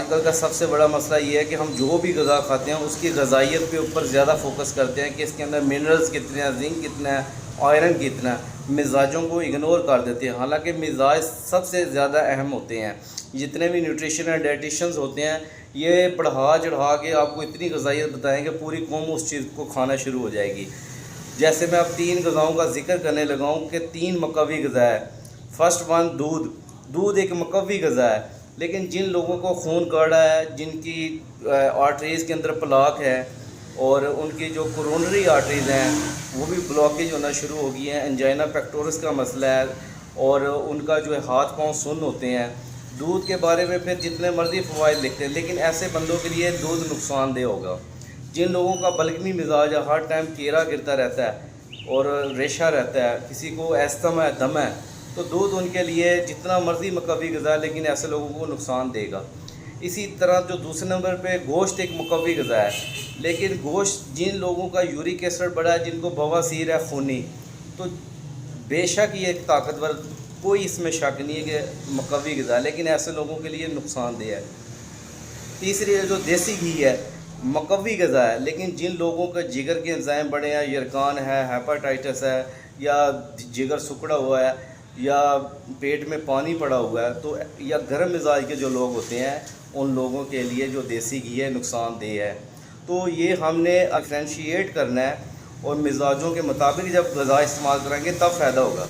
کل کا سب سے بڑا مسئلہ یہ ہے کہ ہم جو بھی غذا کھاتے ہیں اس کی غذائیت کے اوپر زیادہ فوکس کرتے ہیں کہ اس کے اندر منرلز کتنے ہیں، زنک کتنا ہے، آئرن کتنا ہے، مزاجوں کو اگنور کر دیتے ہیں۔ حالانکہ مزاج سب سے زیادہ اہم ہوتے ہیں۔ جتنے بھی نیوٹریشن اینڈ ڈائٹیشنز ہوتے ہیں یہ بڑھا چڑھا کے آپ کو اتنی غذائیت بتائیں کہ پوری قوم اس چیز کو کھانا شروع ہو جائے گی۔ جیسے میں اب 3 غذاؤں کا ذکر کرنے لگا ہوں کہ 3 مقوی غذا ہے۔ فرسٹ ون دودھ ایک مقوی غذا ہے، لیکن جن لوگوں کو خون گاڑھا ہے، جن کی آرٹریز کے اندر پلاک ہے اور ان کی جو کورونری آرٹریز ہیں وہ بھی بلاکیج ہونا شروع ہو گئی ہیں، انجائنا پیکٹورس کا مسئلہ ہے اور ان کا جو ہے ہاتھ پاؤں سن ہوتے ہیں۔ دودھ کے بارے میں پھر جتنے مرضی فوائد لکھتے ہیں، لیکن ایسے بندوں کے لیے دودھ نقصان دہ ہوگا۔ جن لوگوں کا بلغمی مزاج ہے، ہر ٹائم کیرا گرتا رہتا ہے اور ریشہ رہتا ہے، کسی کو ایستھم ہے، دم ہے، تو دودھ ان کے لیے جتنا مرضی مقوی غذا ہے لیکن ایسے لوگوں کو نقصان دے گا۔ اسی طرح جو دوسرے نمبر پہ گوشت ایک مقوی غذا ہے، لیکن گوشت جن لوگوں کا یورک ایسڈ بڑا ہے، جن کو بواسیر ہے خونی، تو بے شک یہ ایک طاقتور، کوئی اس میں شک نہیں ہے کہ مقوی غذا ہے، لیکن ایسے لوگوں کے لیے نقصان دہ ہے۔ تیسری جو دیسی گھی ہے مقوی غذا ہے، لیکن جن لوگوں کا جگر کے انزائم بڑے ہیں، یرکان ہے، ہیپاٹائٹس ہے، یا جگر سکڑا ہوا ہے، یا پیٹ میں پانی پڑا ہوا ہے، تو یا گرم مزاج کے جو لوگ ہوتے ہیں ان لوگوں کے لیے جو دیسی گھی ہے نقصان دہ ہے۔ تو یہ ہم نے ڈفرینشیٹ کرنا ہے اور مزاجوں کے مطابق جب غذا استعمال کریں گے تب فائدہ ہوگا۔